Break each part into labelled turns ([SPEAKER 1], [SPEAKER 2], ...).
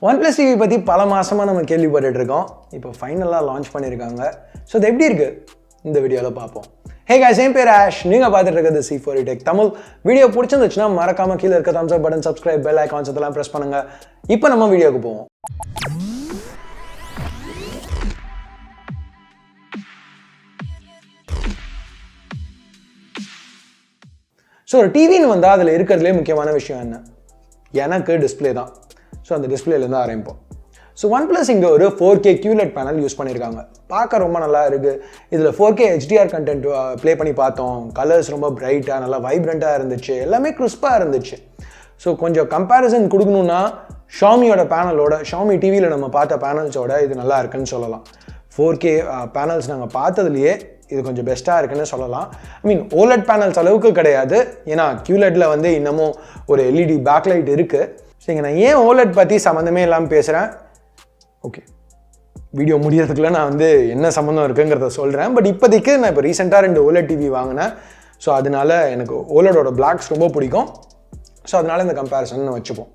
[SPEAKER 1] OnePlus TV பற்றி பல மாதமாக நம்ம கேள்விப்பட்டுட்டு இருக்கோம். இப்போ ஃபைனலாக லான்ச் பண்ணியிருக்காங்க. ஸோ அது எப்படி இருக்குது இந்த வீடியோவில் பார்ப்போம். ஹே guys, என் பேர் ஆஷ். நீங்கள் பார்த்துட்டு இருக்கிறது C4E Tech தமிழ். வீடியோ பிடிச்சிருந்துச்சுன்னா மறக்காமல் கீழே இருக்க thumbs up button, subscribe, bell icons இதெல்லாம் ப்ரெஸ் பண்ணுங்கள். இப்போ நம்ம வீடியோக்கு போவோம். ஸோ ஒரு டிவின்னு வந்தால் அதில் இருக்கிறதுலே முக்கியமான விஷயம் என்ன? எனக்கு டிஸ்பிளே தான். ஸோ அந்த டிஸ்பிளேலேருந்து ஆரம்பிப்போம். ஸோ OnePlus இங்கே ஒரு 4K QLED பேனல் யூஸ் பண்ணியிருக்காங்க. பார்க்க ரொம்ப நல்லா இருக்குது. இதில் 4K HDR கண்டென்ட் ப்ளே பண்ணி பார்த்தோம். கலர்ஸ் ரொம்ப பிரைட்டாக நல்லா வைப்ரண்ட்டாக இருந்துச்சு. எல்லாமே கிறிஸ்பாக இருந்துச்சு. ஸோ கொஞ்சம் கம்பேரிசன் கொடுக்கணுன்னா ஷாமியோட பேனலோட, ஷாமி டிவியில் நம்ம பார்த்த பேனல்ஸோட இது நல்லா இருக்குன்னு சொல்லலாம். 4K பேனல்ஸ் நாங்கள் பார்த்ததுலையே இது கொஞ்சம் பெஸ்ட்டாக இருக்குன்னு சொல்லலாம். OLED பேனல்ஸ் அளவுக்கு கிடையாது. ஏன்னா QLEDல வந்து இன்னமும் ஒரு LED பேக்லைட் இருக்குது. சரிங்க, நான் ஏன் OLED பற்றி சம்மந்தமே இல்லாமல் பேசுகிறேன்? ஓகே, வீடியோ முடியறதுக்குள்ள நான் வந்து என்ன சம்மந்தம் இருக்குங்கிறத சொல்கிறேன். பட் இப்போதைக்கு நான் இப்போ ரீசெண்டாக 2 OLED டிவி வாங்கினேன். ஸோ அதனால எனக்கு OLEDோட பிளாக்ஸ் ரொம்ப பிடிக்கும். ஸோ அதனால இந்த கம்பேரிசன் வச்சுப்போம்.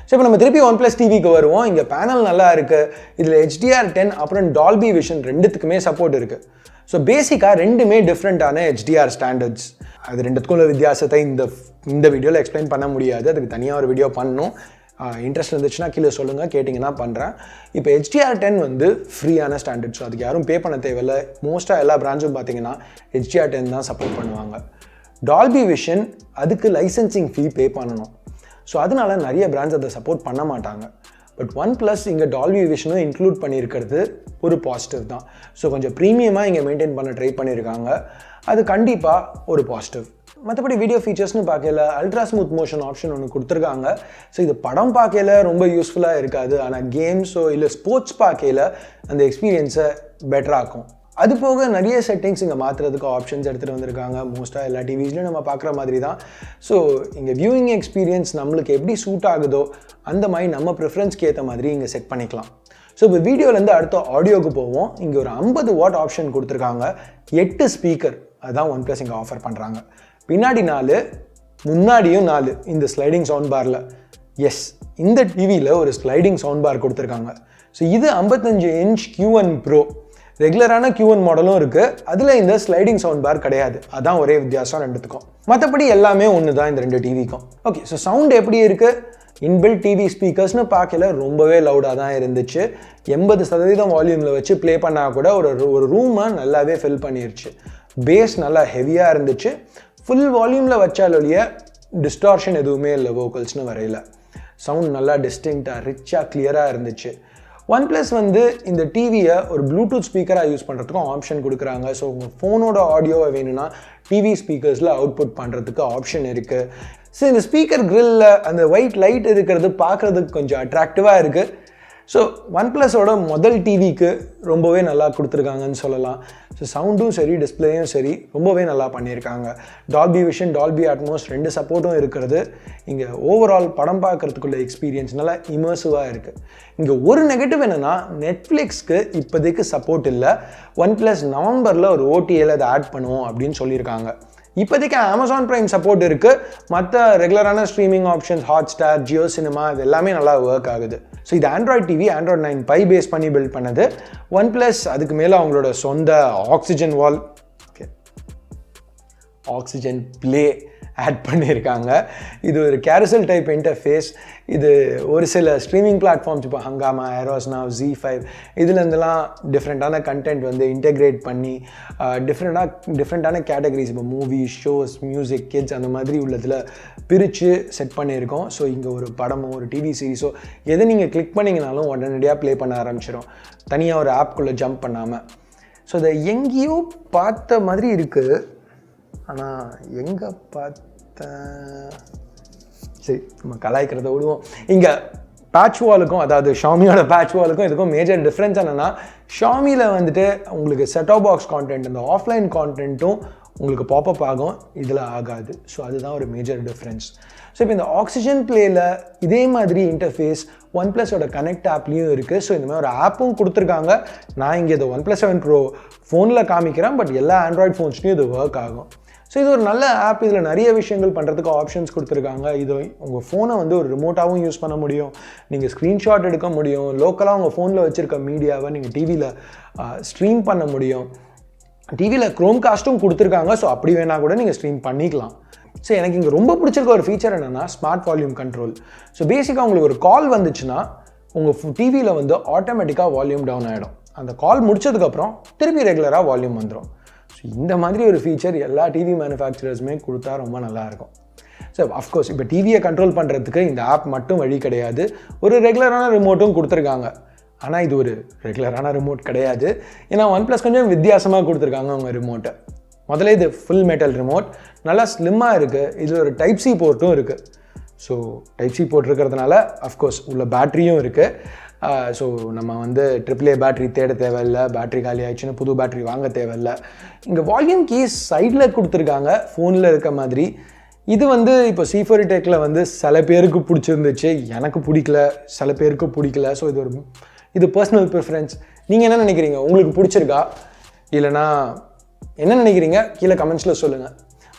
[SPEAKER 1] ஸோ இப்போ நம்ம திருப்பி OnePlus டிவிக்கு வருவோம். இங்கே பேனல் நல்லா இருக்குது. இதில் HDR10 அப்புறம் டால்பி விஷன் ரெண்டுத்துக்குமே சப்போர்ட் இருக்குது. ஸோ பேசிக்காக ரெண்டுமே டிஃப்ரெண்ட்டான HDR ஸ்டாண்டர்ட்ஸ். அது ரெண்டுத்துக்கும் உள்ள வித்தியாசத்தை இந்த வீடியோவில் எக்ஸ்பிளைன் பண்ண முடியாது. அதுக்கு தனியாக ஒரு வீடியோ பண்ணணும். இன்ட்ரெஸ்ட் இருந்துச்சுன்னா கீழே சொல்லுங்கள், கேட்டிங்கன்னா பண்ணுறேன். இப்போ HDR10 வந்து ஃப்ரீயான ஸ்டாண்டர்ட். ஸோ அதுக்கு யாரும் பே பண்ண தேவையில்லை. மோஸ்ட்டாக எல்லா பிரான்ச்சும் பார்த்தீங்கன்னா HDR10 தான் சப்போர்ட் பண்ணுவாங்க. டால்பி விஷன் அதுக்கு லைசன்சிங் ஃபீ பே பண்ணணும். ஸோ அதனால நிறைய பிராண்ட்ஸ் அதை சப்போர்ட் பண்ண மாட்டாங்க. பட் OnePlus இங்கே டால்பி விஷனும் இன்க்ளூட் பண்ணியிருக்கிறது ஒரு பாசிட்டிவ் தான். ஸோ கொஞ்சம் ப்ரீமியமாக இங்கே மெயின்டைன் பண்ண ட்ரை பண்ணியிருக்காங்க. அது கண்டிப்பாக ஒரு பாசிட்டிவ். மற்றபடி வீடியோ ஃபீச்சர்ஸ்னு பார்க்கல அல்ட்ரா ஸ்மூத் மோஷன் ஆப்ஷன் ஒன்று கொடுத்துருக்காங்க. ஸோ இது படம் பார்க்கல ரொம்ப யூஸ்ஃபுல்லாக இருக்காது. ஆனால் கேம்ஸோ இல்லை ஸ்போர்ட்ஸ் பார்க்கல அந்த எக்ஸ்பீரியன்ஸை பெட்டராகும். அது போக நிறைய செட்டிங்ஸ் இங்கே மாற்றுறதுக்கு ஆப்ஷன்ஸ் எடுத்துகிட்டு வந்திருக்காங்க. மோஸ்ட்டாக எல்லா டிவிஸ்லையும் நம்ம பார்க்குற மாதிரி தான். ஸோ இங்கே வியூயிங் எக்ஸ்பீரியன்ஸ் நம்மளுக்கு எப்படி சூட் ஆகுதோ அந்த மாதிரி நம்ம ப்ரிஃபரன்ஸ்க்கு ஏற்ற மாதிரி இங்கே செட் பண்ணிக்கலாம். ஸோ இப்போ வீடியோலேருந்து அடுத்த ஆடியோக்கு போவோம். இங்கே ஒரு 50 வாட் ஆப்ஷன் கொடுத்துருக்காங்க. 8 ஸ்பீக்கர் அதுதான் OnePlus இங்கே ஆஃபர் பண்ணுறாங்க. பின்னாடி 4, முன்னாடியும் 4 இந்த ஸ்லைடிங் சவுண்ட் பாரில். எஸ், இந்த டிவியில் ஒரு ஸ்லைடிங் சவுண்ட் பார் கொடுத்துருக்காங்க. ஸோ இது 55 இன்ச் Q1 Pro. ரெகுலரான Q1 மாடலும் இருக்குது. அதில் இந்த ஸ்லைடிங் சவுண்ட் பார் கிடையாது. அதான் ஒரே வித்தியாசம் ரெண்டுத்துக்கும். மற்றபடி எல்லாமே ஒன்று தான் இந்த 2 டிவிக்கும். ஓகே, ஸோ சவுண்ட் எப்படி இருக்குது? இன்பில்ட் டிவி ஸ்பீக்கர்ஸ்னு பார்க்கல ரொம்பவே லவுடாக தான் இருந்துச்சு. 80% வால்யூமில் வச்சு ப்ளே பண்ணால் கூட ஒரு ரூமை நல்லாவே ஃபில் பண்ணிருச்சு. பேஸ் நல்லா ஹெவியாக இருந்துச்சு. ஃபுல் வால்யூமில் வச்சாலொழிய டிஸ்டார்ஷன் எதுவுமே இல்லை வோக்கல்ஸ்னு வரையில. சவுண்ட் நல்லா டிஸ்டிங்க்டாக ரிச்சாக கிளியராக இருந்துச்சு. OnePlus வந்து இந்த டிவியை ஒரு ப்ளூடூத் ஸ்பீக்கராக யூஸ் பண்ணுறதுக்கும் ஆப்ஷன் கொடுக்குறாங்க. ஸோ உங்கள் ஃபோனோட ஆடியோவை வேணும்னா டிவி ஸ்பீக்கர்ஸில் அவுட்புட் பண்ணுறதுக்கு ஆப்ஷன் இருக்குது. ஸோ இந்த ஸ்பீக்கர் கிரில்ல அந்த ஒயிட் லைட் இருக்கிறது பார்க்குறதுக்கு கொஞ்சம் அட்ராக்டிவாக இருக்குது. ஸோ OnePlusோட முதல் டிவிக்கு ரொம்பவே நல்லா கொடுத்துருக்காங்கன்னு சொல்லலாம். ஸோ சவுண்டும் சரி டிஸ்பிளேயும் சரி ரொம்பவே நல்லா பண்ணியிருக்காங்க. டால்பி விஷன், டால்பி அட்மோஸ் 2 சப்போர்ட்டும் இருக்கிறது. இங்கே ஓவரால் படம் பார்க்குறதுக்குள்ள எக்ஸ்பீரியன்ஸ் நல்லா இமர்சிவாக இருக்குது. இங்கே ஒரு நெகட்டிவ் என்னென்னா நெட்ஃப்ளிக்ஸ்க்கு இப்போதைக்கு சப்போர்ட் இல்லை. OnePlus நவம்பரில் ஒரு OTAல அதை ஆட் பண்ணுவோம் அப்படின்னு சொல்லியிருக்காங்க. இப்போதைக்கு Amazon Prime சப்போர்ட் இருக்குது. மற்ற ரெகுலரான streaming options Hotstar, Jio cinema இது எல்லாமே நல்லா ஒர்க் ஆகுது. ஸோ இது Android TV, Android 9 Pie base பண்ணி பில்ட் பண்ணது. OnePlus அதுக்கு மேலே அவங்களோட சொந்த Oxygen wall, Oxygen play add பண்ணியிருக்காங்க. இது ஒரு கேரசல் டைப் இன்டர்ஃபேஸ். இது ஒரு சில ஸ்ட்ரீமிங் பிளாட்ஃபார்ம்ஸ் இப்போ ஹங்காமா, Eros Now, ZEE5 இதுலேருந்துலாம் டிஃப்ரெண்ட்டான கண்டென்ட் வந்து இன்டெக்ரேட் பண்ணி டிஃப்ரெண்ட்டான கேட்டகரிஸ் இப்போ மூவிஸ், ஷோஸ், மியூசிக், கிட்ஸ் அந்த மாதிரி உள்ளதில் பிரித்து செட் பண்ணியிருக்கோம். ஸோ இங்கே ஒரு படமோ ஒரு டிவி சீரிஸோ எதை நீங்கள் கிளிக் பண்ணிங்கனாலும் உடனடியாக ப்ளே பண்ண ஆரம்பிச்சிடும், தனியாக ஒரு ஆப்குள்ளே ஜம்ப் பண்ணாமல். ஸோ இதை எங்கேயோ பார்த்த மாதிரி இருக்குது. ஆனால் எங்கே பார்த்தேன், சரி நம்ம கலாய்க்கிறத விடுவோம். இங்கே பேட்ச் வாலுக்கும், அதாவது ஷாமியோட பேட்ச் வாலுக்கும் இதுக்கும் மேஜர் டிஃப்ரென்ஸ் என்னென்னா ஷாமியில் வந்துட்டு உங்களுக்கு செட்டாப் பாக்ஸ் கான்டென்ட், இந்த ஆஃப்லைன் கான்டென்ட்டும் உங்களுக்கு பாப்அப் ஆகும், இதில் ஆகாது. ஸோ அதுதான் ஒரு மேஜர் டிஃப்ரென்ஸ். ஸோ இப்போ இந்த ஆக்சிஜன் ப்ளேயில் இதே மாதிரி இன்டர்ஃபேஸ் OnePlusோட கனெக்ட் ஆப்லேயும் இருக்குது. ஸோ இந்த மாதிரி ஒரு ஆப்பும் கொடுத்துருக்காங்க. நான் இங்கே இந்த OnePlus 7 Pro ஃபோனில் காமிக்கிறேன். பட் எல்லா ஆண்ட்ராய்ட் ஃபோன்ஸ்லையும் இது ஒர்க் ஆகும். ஸோ இது ஒரு நல்ல ஆப். இதில் நிறைய விஷயங்கள் பண்ணுறதுக்கு ஆப்ஷன்ஸ் கொடுத்துருக்காங்க. இது உங்கள் ஃபோனை வந்து ஒரு ரிமோட்டாகவும் யூஸ் பண்ண முடியும், நீங்கள் ஸ்க்ரீன்ஷாட் எடுக்க முடியும், லோக்கலாக உங்கள் ஃபோனில் வச்சுருக்க மீடியாவை நீங்கள் டிவியில் ஸ்ட்ரீம் பண்ண முடியும். டிவியில் க்ரோம் காஸ்ட்டும் கொடுத்துருக்காங்க, ஸோ அப்படி வேணால் கூட நீங்கள் ஸ்ட்ரீம் பண்ணிக்கலாம். ஸோ எனக்கு இங்கே ரொம்ப பிடிச்சிருக்க ஒரு ஃபீச்சர் என்னென்னா ஸ்மார்ட் வால்யூம் கண்ட்ரோல். ஸோ பேசிக்காக உங்களுக்கு ஒரு கால் வந்துச்சுன்னா உங்கள் டிவியில் வந்து ஆட்டோமேட்டிக்காக வால்யூம் டவுன் ஆகிடும். அந்த கால் முடிச்சதுக்கப்புறம் திருப்பி ரெகுலராக வால்யூம் வந்துடும். ஸோ இந்த மாதிரி ஒரு ஃபீச்சர் எல்லா டிவி மேனுஃபேக்சரர்ஸுமே கொடுத்தா ரொம்ப நல்லாயிருக்கும். ஸோ அஃப்கோர்ஸ் இப்போ டிவியை கண்ட்ரோல் பண்ணுறதுக்கு இந்த ஆப் மட்டும் வழி கிடையாது, ஒரு ரெகுலரான ரிமோட்டும் கொடுத்துருக்காங்க. ஆனால் இது ஒரு ரெகுலரான ரிமோட் கிடையாது, ஏன்னா OnePlus கொஞ்சம் வித்தியாசமாக கொடுத்துருக்காங்க அவங்க ரிமோட்டை. முதல்ல இது ஃபுல் மெட்டல் ரிமோட், நல்லா ஸ்லிம்மாக இருக்குது. இதில் ஒரு டைப் சி போர்ட்டும் இருக்குது. ஸோ டைப் சி போர்ட் இருக்கிறதுனால அஃப்கோர்ஸ் உள்ள பேட்டரியும் இருக்குது. ஸோ நம்ம வந்து AAA பேட்டரி தேட தேவையில்லை, பேட்டரி காலி ஆயிடுச்சுன்னு புது பேட்டரி வாங்க தேவையில்லை. இங்கே வால்யூம் கீஸ் சைடில் கொடுத்துருக்காங்க ஃபோனில் இருக்க மாதிரி. இது வந்து இப்போ C4 டெக்கில் வந்து சில பேருக்கு பிடிச்சிருந்துச்சு, எனக்கு பிடிக்கல, சில பேருக்கு பிடிக்கல. ஸோ இது பர்சனல் ப்ரிஃபரன்ஸ். நீங்கள் என்ன நினைக்கிறீங்க? உங்களுக்கு பிடிச்சிருக்கா? இல்லைனா என்ன நினைக்கிறீங்க? கீழே கமெண்ட்ஸில் சொல்லுங்கள்.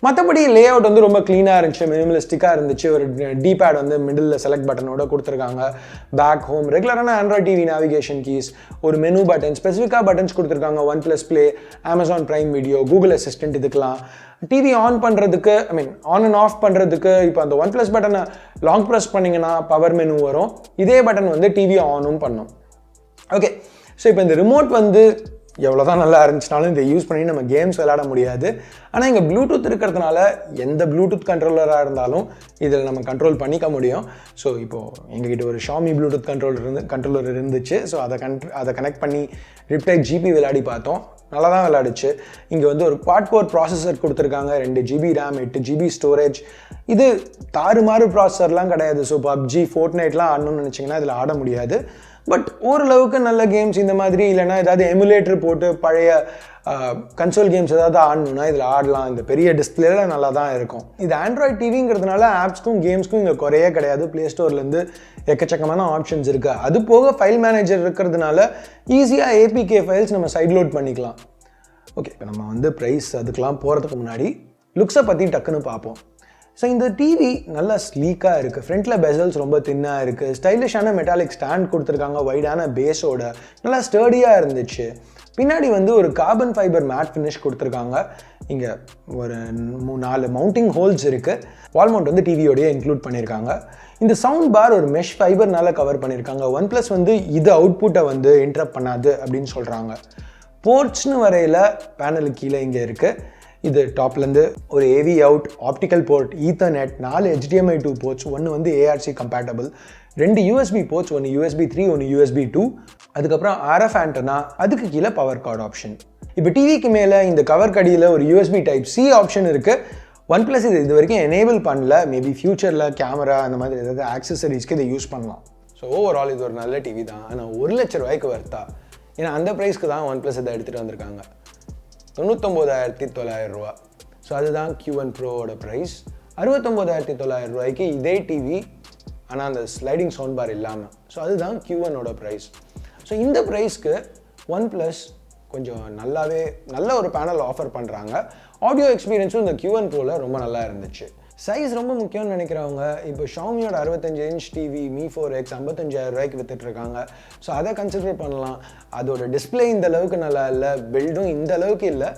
[SPEAKER 1] மற்றபடி லே அவுட் வந்து ரொம்ப க்ளீனாக இருந்துச்சு, மினிமலிஸ்டிக்காக இருந்துச்சு. ஒரு D-pad வந்து மிடில் செலக்ட் பட்டனோட கொடுத்துருக்காங்க. பேக், ஹோம், ரெகுலரான ஆண்ட்ராய்ட் டிவி நேவிகேஷன் கீஸ், ஒரு மெனு பட்டன், ஸ்பெசிஃபிக்காக பட்டன்ஸ் கொடுத்துருக்காங்க. OnePlus Play, Amazon Prime Video, Google Assistant. இதுக்கெலாம் டிவி ஆன் பண்ணுறதுக்கு, ஆன் அண்ட் ஆஃப் பண்ணுறதுக்கு இப்போ அந்த OnePlus பட்டனை லாங் ப்ரெஸ் பண்ணிங்கன்னா பவர் மெனு வரும். இதே பட்டன் வந்து டிவி ஆனும் பண்ணும். ஓகே, ஸோ இப்போ இந்த ரிமோட் வந்து எவ்வளோ தான் நல்லா இருந்துச்சுனாலும் இதை யூஸ் பண்ணி நம்ம கேம்ஸ் விளையாட முடியாது. ஆனால் இங்கே ப்ளூடூத் இருக்கிறதுனால எந்த ப்ளூடூத் கண்ட்ரோலராக இருந்தாலும் இதில் நம்ம கண்ட்ரோல் பண்ணிக்க முடியும். ஸோ இப்போது எங்ககிட்ட ஒரு Xiaomi ப்ளூடூத் கண்ட்ரோலர் இருந்துச்சு. ஸோ அதை கனெக்ட் பண்ணி ரிப்டைட் ஜிபி விளையாடி பார்த்தோம், நல்லா தான் விளையாடுச்சு. இங்கே வந்து ஒரு குவாட் கோர் ப்ராசஸர் கொடுத்துருக்காங்க, 2 GB RAM, 8 GB ஸ்டோரேஜ். இது தாறுமாறு ப்ராசஸர்லாம் கிடையாது. ஸோ PUBG, Fortniteலாம் ஆடணும்னு நினச்சிங்கன்னா இதில் ஆட முடியாது. பட் ஓரளவுக்கு நல்ல கேம்ஸ் இந்த மாதிரி, இல்லைனா ஏதாவது எமுலேட்டர் போட்டு பழைய கன்சோல் கேம்ஸ் ஏதாவது ஆடணும்னா இதில் ஆடலாம். இந்த பெரிய டிஸ்பிளேல நல்லா தான் இருக்கும். இது ஆண்ட்ராய்ட் டிவிங்கிறதுனால ஆப்ஸ்க்கும் கேம்ஸ்க்கும் இங்கே குறையே கிடையாது. ப்ளே ஸ்டோர்லேருந்து எக்கச்சக்கமான ஆப்ஷன்ஸ் இருக்குது. அது போக ஃபைல் மேனேஜர் இருக்கிறதுனால ஈஸியாக APK ஃபைல்ஸ் நம்ம சைட் லோட் பண்ணிக்கலாம். ஓகே, இப்போ நம்ம வந்து ப்ரைஸ் அதுக்கெலாம் போகிறதுக்கு முன்னாடி லுக்ஸை பற்றி டக்குன்னு பார்ப்போம். ஸோ இந்த டிவி நல்லா ஸ்லீக்காக இருக்குது. ஃப்ரண்ட்டில் பெசல்ஸ் ரொம்ப தின்னாக இருக்குது. ஸ்டைலிஷான மெட்டாலிக் ஸ்டாண்ட் கொடுத்துருக்காங்க, வைடான பேஸோட, நல்லா ஸ்டர்டியாக இருந்துச்சு. பின்னாடி வந்து ஒரு கார்பன் ஃபைபர் மேட் ஃபினிஷ் கொடுத்துருக்காங்க. இங்கே ஒரு 4 மவுண்டிங் ஹோல்ஸ் இருக்குது. வால் மவுண்ட் வந்து டிவியோடய இன்க்ளூட் பண்ணியிருக்காங்க. இந்த சவுண்ட் பார் ஒரு மெஷ் ஃபைபர்னால கவர் பண்ணியிருக்காங்க. OnePlus வந்து இது அவுட்புட்டை வந்து இன்டரப்ட் பண்ணாது அப்படின்னு சொல்கிறாங்க. போர்ட்ஸ்னு வரையில் பேனலுக்கு கீழே இங்கே இருக்குது. இது டாப்லேருந்து ஒரு AV out, optical port, ethernet, 4 HDMI 2 ports, ஒன்று வந்து ARC கம்பேட்டபிள், 2 USB போர்ட்ஸ், ஒன்று USB 3, ஒன்று USB 2, அதுக்கப்புறம் RF ஆண்டனா, அதுக்கு கீழே பவர் கார்டு ஆப்ஷன். இப்போ டிவிக்கு மேலே இந்த கவர் கடியில் ஒரு USB Type C ஆப்ஷன் இருக்குது. OnePlus இது வரைக்கும் எனேபிள் பண்ணல. மேபி ஃபியூச்சரில் கேமரா அந்த மாதிரி ஏதாவது ஆக்சசரிஸ்க்கு இதை யூஸ் பண்ணலாம். ஸோ ஓவரால் இது ஒரு நல்ல டிவி தான். ஆனால் 1 லட்ச ரூபாய்க்கு வர்த்தா? ஏன்னா அந்த ப்ரைஸ்க்கு தான் OnePlus இதை எடுத்துகிட்டு வந்திருக்காங்க. 99,900 ரூபா. ஸோ அதுதான் Q1 Proவோட ப்ரைஸ். 69,900 ரூபாய்க்கு இதே டிவி, ஆனால் அந்த ஸ்லைடிங் சவுண்ட் பார் இல்லாமல். ஸோ அதுதான் Q1ஓட ப்ரைஸ். ஸோ இந்த ப்ரைஸ்க்கு OnePlus கொஞ்சம் நல்ல ஒரு பேனல் ஆஃபர் பண்ணுறாங்க. ஆடியோ எக்ஸ்பீரியன்ஸும் இந்த Q1 Proவில் ரொம்ப நல்லா இருந்துச்சு. சைஸ் ரொம்ப முக்கியம்னு நினைக்கிறவங்க இப்போ Xiaomiயோட 65 இன்ச் டிவி Mi 4X 55,000 ரூபாய்க்கு வித்துட்ருக்காங்க. ஸோ அதை கன்சிடர் பண்ணலாம். அதோட டிஸ்பிளே இந்த அளவுக்கு நல்லா இல்லை, பில்டும் இந்த அளவுக்கு இல்லை,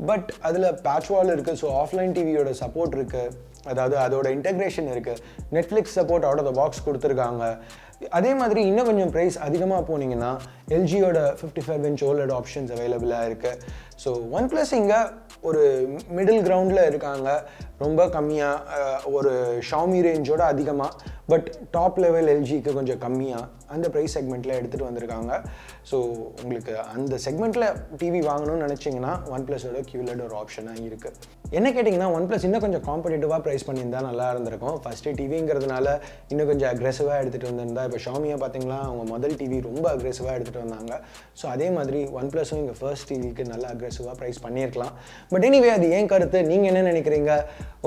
[SPEAKER 1] பட் அதில் பேட்ச் வால் இருக்குது. ஸோ ஆஃப்லைன் டிவியோட சப்போர்ட் இருக்குது, அதாவது அதோட இன்டெகிரேஷன் இருக்குது. Netflix support out of the box கொடுத்துருக்காங்க. அதே மாதிரி இன்னும் கொஞ்சம் ப்ரைஸ் அதிகமாக போனீங்கன்னா LGயோட 55 இன்ச் OLED ஆப்ஷன்ஸ் அவைலபிளாக இருக்குது. ஸோ OnePlus இங்கே ஒரு மிடில் கிரவுண்டில் இருக்காங்க. ரொம்ப கம்மியாக ஒரு Xiaomi ரேஞ்சோட அதிகமாக, பட் டாப் லெவல் LGக்கு கொஞ்சம் கம்மியாக அந்த ப்ரைஸ் செக்மெண்ட்டில் எடுத்துகிட்டு வந்திருக்காங்க. ஸோ உங்களுக்கு அந்த செக்மெண்ட்டில் டிவி வாங்கணும்னு நினச்சிங்கன்னா OnePlusோட QLED ஒரு ஆப்ஷனாக இருக்குது. என்ன கேட்டிங்கன்னா OnePlus இன்னும் கொஞ்சம் காம்படிட்டிவாக ப்ரைஸ் பண்ணியிருந்தால் நல்லா இருந்திருக்கும். ஃபஸ்ட்டு டிவிங்கிறதுனால இன்னும் கொஞ்சம் அக்ரெசிவாக எடுத்துகிட்டு வந்திருந்தா. இப்போ Xiaomiயை பார்த்தீங்களா, அவங்க முதல் டிவி ரொம்ப அக்ரெசிவாக எடுத்துகிட்டு வந்தாங்க. ஸோ அதே மாதிரி OnePlusம் இங்கே ஃபர்ஸ்ட் டிவிக்கு நல்லா அக்ரெசிவாக ப்ரைஸ் பண்ணியிருக்கலாம். பட் எனிவே அது ஏன் கருத்து, நீங்கள் என்ன நினைக்கிறீங்க?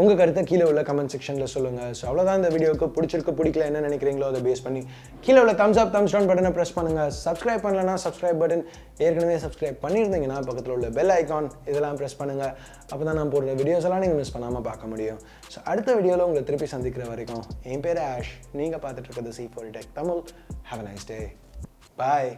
[SPEAKER 1] உங்கள் கருத்தை கீழே உள்ள கமெண்ட் செக்ஷனில் சொல்லுங்கள். ஸோ அவ்வளோதான் இந்த வீடியோவுக்கு. பிடிச்சிருக்கு உங்களுக்கு பிடிக்கல என்ன நினைக்கிறீங்களோ அதை பேஸ் பண்ணி கீழே உள்ள தம்ஸ் அப் தம்ஸ் டவுன் பட்டனை ப்ரெஸ் பண்ணுங்கள். சப்ஸ்கிரைப் பண்ணலன்னா சப்ஸ்கிரைப் பட்டன், ஏற்கனவே சப்ஸ்கிரைப் பண்ணியிருந்தீங்கன்னா பக்கத்தில் உள்ள பெல் ஐக்கான் இதெல்லாம் ப்ரெஸ் பண்ணுங்கள். அப்போ தான் நான் போடுற வீடியோஸ் எல்லாம் நீங்கள் மிஸ் பண்ணாமல் பார்க்க முடியும். ஸோ அடுத்த வீடியோவில் உங்களை திருப்பி சந்திக்கிற வரைக்கும் என் பேர் ஆஷ், நீங்கள் பார்த்துட்டு இருக்கிறது C4 Tech Tamil. Have a nice day. Bye.